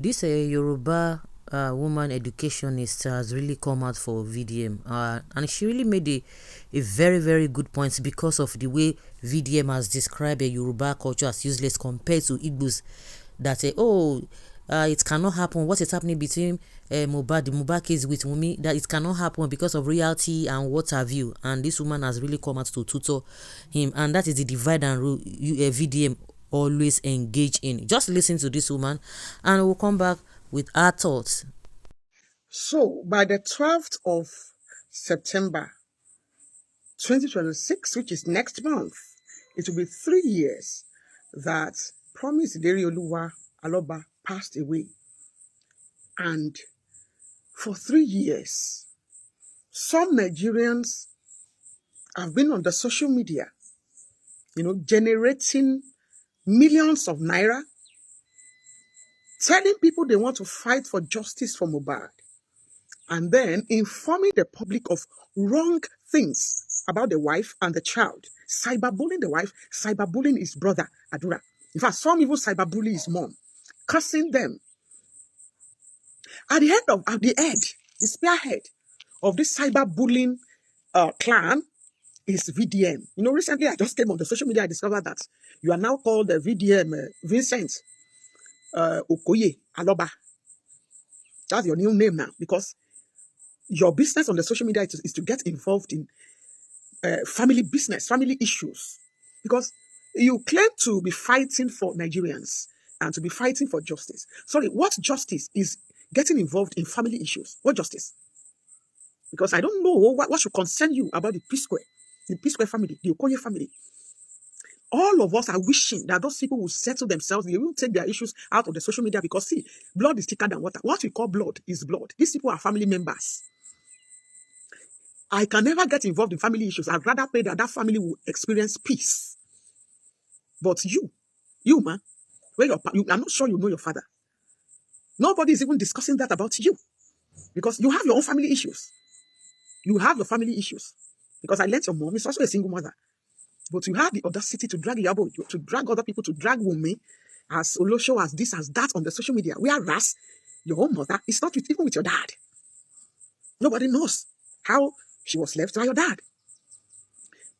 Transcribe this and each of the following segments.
This Yoruba woman educationist has really come out for VDM, and she really made a very, very good point because of the way VDM has described a Yoruba culture as useless compared to Igbos that say, it cannot happen. What is happening between the Mohbad case with Wunmi, that it cannot happen because of reality and what have you. And this woman has really come out to tutor him, and that is the divide and rule VDM always engage in. Just listen to this woman, and we'll come back with our thoughts. So, by the 12th of September 2026, which is next month, it will be 3 years that Promise Iderioluwa Aloba passed away. And for 3 years, some Nigerians have been on the social media, generating millions of naira, telling people they want to fight for justice for Mohbad, and then informing the public of wrong things about the wife and the child. Cyberbullying the wife, cyberbullying his brother, Adura. In fact, some even cyberbully his mom, cursing them. At the spearhead of this cyberbullying clan is VDM. Recently I just came on the social media, I discovered that you are now called the VDM Vincent Okoye Aloba. That's your new name now, because your business on the social media is to get involved in family business, family issues. Because you claim to be fighting for Nigerians and to be fighting for justice. Sorry, what justice is getting involved in family issues? What justice? Because I don't know what should concern you about the P-Square family, the Okoye family. All of us are wishing that those people will settle themselves. They will take their issues out of the social media, because see, blood is thicker than water. What we call blood is blood. These people are family members. I can never get involved in family issues. I'd rather pray that family will experience peace. But you man, I'm not sure you know your father. Nobody is even discussing that about you, because you have your own family issues. You have your family issues. Because I learned your mom is also a single mother. But you have the audacity to drag Yabo, to drag other people, to drag Wunmi, as Olosho, as this, as that on the social media. Whereas your own mother is not even with your dad. Nobody knows how she was left by your dad.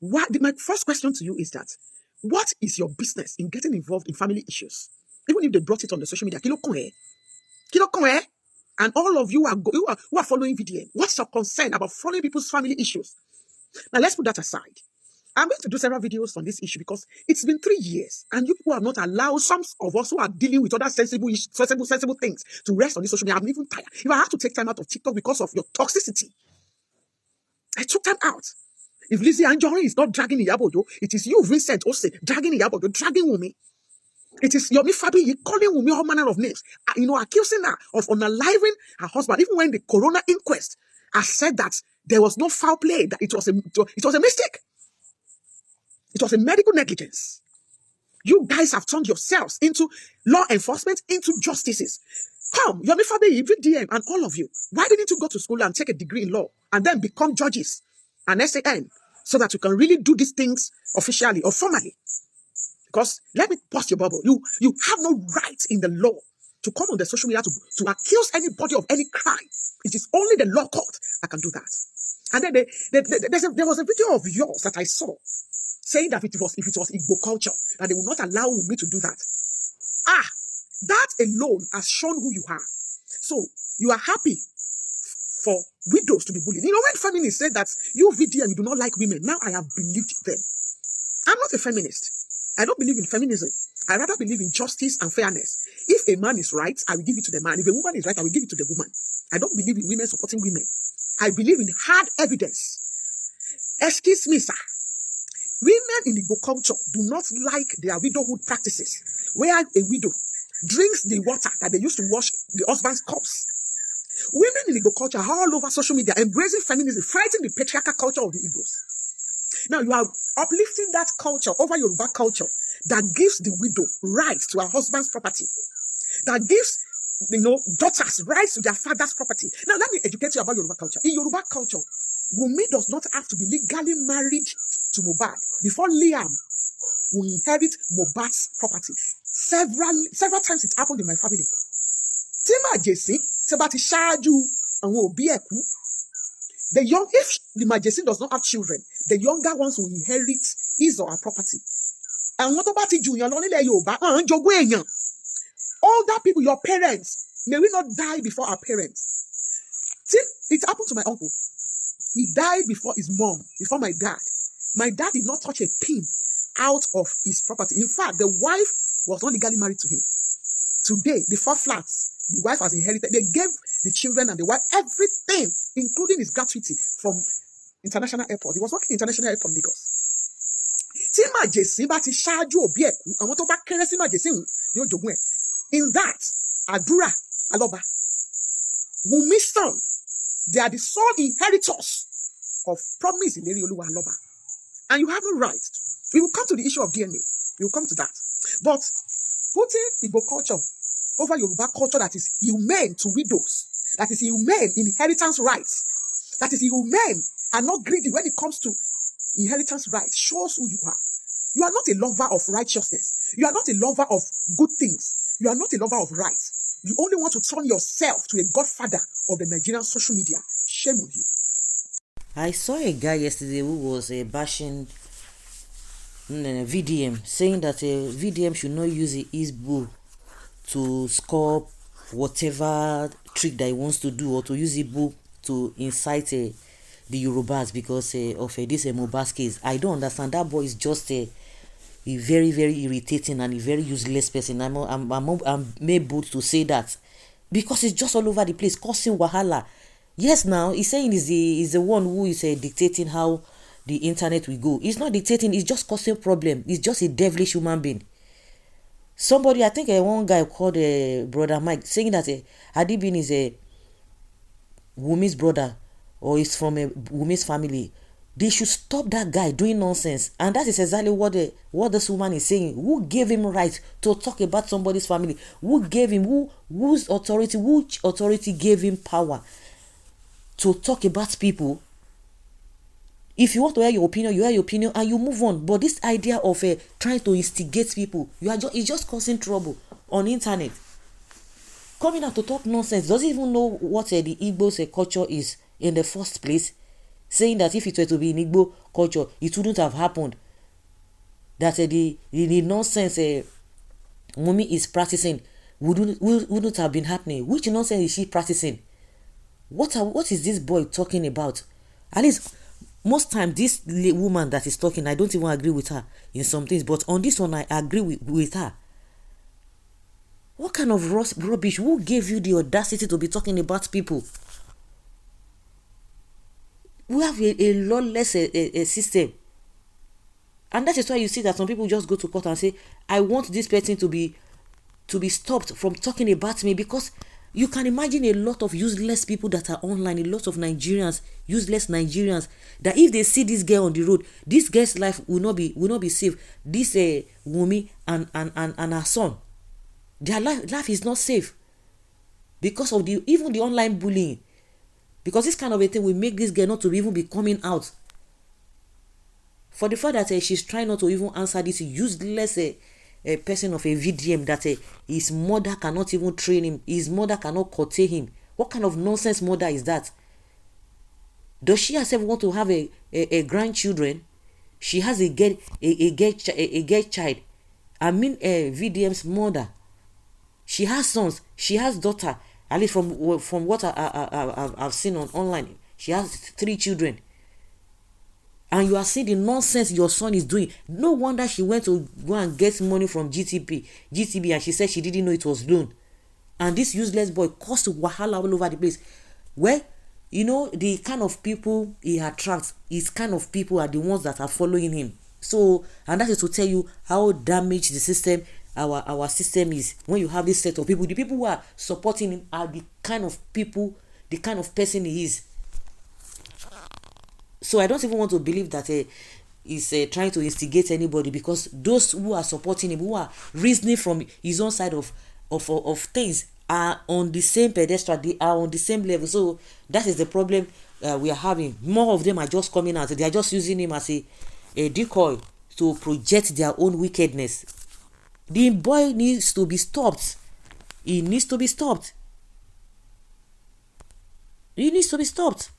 My first question to you is that, what is your business in getting involved in family issues? Even if they brought it on the social media, kilo kong. And all of you who are following VDM, what's your concern about following people's family issues? Now let's put that aside. I'm going to do several videos on this issue because it's been 3 years and you people have not allowed some of us who are dealing with other sensible things to rest on this social media. I'm even tired. If I have to take time out of TikTok because of your toxicity, I took time out. If Lizzie Anjorin is not dragging Iyabodo, it is you, Vincent Ose, dragging Iyabodo, dragging Wunmi. It is Yomi Fabi calling Wunmi all manner of names, accusing her of unaliving her husband, even when the coroner inquest has said that there was no foul play, that it was a mistake. It was a medical negligence. You guys have turned yourselves into law enforcement, into justices. Come, Yomi Fabi, VDM, and all of you. Why didn't you go to school and take a degree in law and then become judges and SAN so that you can really do these things officially or formally? Because let me bust your bubble. You have no right in the law to come on the social media to accuse anybody of any crime. It is only the law court that can do that. And then there was a video of yours that I saw saying that if it was Igbo culture, that they would not allow me to do that. That alone has shown who you are. So you are happy for widows to be bullied. When feminists say that you VDM, you do not like women, now I have believed them. I'm not a feminist. I don't believe in feminism. I rather believe in justice and fairness. If a man is right, I will give it to the man. If a woman is right, I will give it to the woman. I don't believe in women supporting women. I believe in hard evidence. Excuse me, sir. Women in Igbo culture do not like their widowhood practices, where a widow drinks the water that they used to wash the husband's cups. Women in Igbo culture are all over social media, embracing feminism, fighting the patriarchal culture of the Igbos. Now you are uplifting that culture over Yoruba culture that gives the widow rights to her husband's property, that gives daughters rights to their father's property. Now let me educate you about Yoruba culture. In Yoruba culture, Wunmi does not have to be legally married to Mohbad before Liam will inherit Mohbad's property. Several times it happened in my family. tí màjèsín tí bá ti ṣáájú àwọn òbí ẹ̀ kú, the young, if the màjèsín does not have children, the younger ones will inherit his or her property. Àwọn tó bá ti jù yàn lọ nílẹ̀ Yorùbá ń jogún èèyàn. Older people, your parents, may we not die before our parents. See, it happened to my uncle. He died before his mom, before my dad. My dad did not touch a pin out of his property. In fact, the wife was not legally married to him. Today, the 4 flats, the wife has inherited. They gave the children and the wife everything, including his gratuity from international airport. He was working international airport Lagos. Tí màjèsín bá ti ṣáájú òbí ẹ̀ kú, àwọn tó bá kéré sí màjèsín yóò jogún ẹ̀. In that, àdúrà alọ́ba, Wunmi's son, they are the sole inheritors of promise ìlérí Olúwa alọ́ba. And you have no right. We will come to the issue of DNA. We will come to that. But putting Igbo culture over Yoruba culture that is humane to widows, that is humane inheritance rights, that is humane and not greedy when it comes to inheritance rights, shows who you are. You are not a lover of righteousness. You are not a lover of good things. You are not a lover of rights. You only want to turn yourself to a godfather of the Nigerian social media. Shame on you. I saw a guy yesterday who was bashing VDM, saying that VDM should not use the Igbo to score whatever trick that he wants to do, or to use Igbo to incite the Yorubas because of this Mohbad case. I don't understand. That boy is just a very, very irritating and a very useless person. I'm made bold to say that because it's just all over the place causing wahala. Yes, now he's saying he's the one who is dictating how the internet will go. He's not dictating, it's just causing problem. He's just a devilish human being. Somebody, I think one guy called brother Mike, saying that Adibin is a Wunmi's brother or is from a Wunmi's family. They should stop that guy doing nonsense. And that is exactly what this woman is saying. Who gave him right to talk about somebody's family? Who gave him, which authority gave him power to talk about people? If you want to hear your opinion, you hear your opinion and you move on. But this idea of trying to instigate people, it's just causing trouble on the internet. Coming out to talk nonsense, doesn't even know what the Igbos culture is in the first place. Saying that if it were to be in Igbo culture, it wouldn't have happened. That the nonsense Wunmi is practicing wouldn't have been happening. Which nonsense is she practicing? What is this boy talking about? At least most time this woman that is talking, I don't even agree with her in some things, but on this one I agree with her. What kind of rubbish? Who gave you the audacity to be talking about people? We have a lawless system, and that is why you see that some people just go to court and say, I want this person to be stopped from talking about me, because you can imagine a lot of useless people that are online, a lot of useless Nigerians, that if they see this girl on the road, this girl's life will not be safe. This Wunmi and her son, their life is not safe because of even the online bullying. Because this kind of a thing will make this girl not to even be coming out. For the fact that she's trying not to even answer this useless a person of a VDM, that his mother cannot even train him, his mother cannot curtail him. What kind of nonsense mother is that? Does she herself want to have a grandchildren? She has a girl child. I mean, VDM's mother. She has sons. She has daughter. At least from what I've seen online, she has 3 children. And you are seeing the nonsense your son is doing. No wonder she went to go and get money from GTB, and she said she didn't know it was loan. And this useless boy caused wahala all over the place. Well, you know, the kind of people he attracts, his kind of people are the ones that are following him. So, and that is to tell you how damaged the system, our system is. When you have this set of people, the people who are supporting him are the kind of people, the kind of person he is. So I don't even want to believe that he's trying to instigate anybody, because those who are supporting him, who are reasoning from his own side of things, are on the same pedestal. They are on the same level. So that is the problem we are having. More of them are just coming out. They are just using him as a decoy to project their own wickedness. The boy needs to be stopped. He needs to be stopped. It needs to be stopped.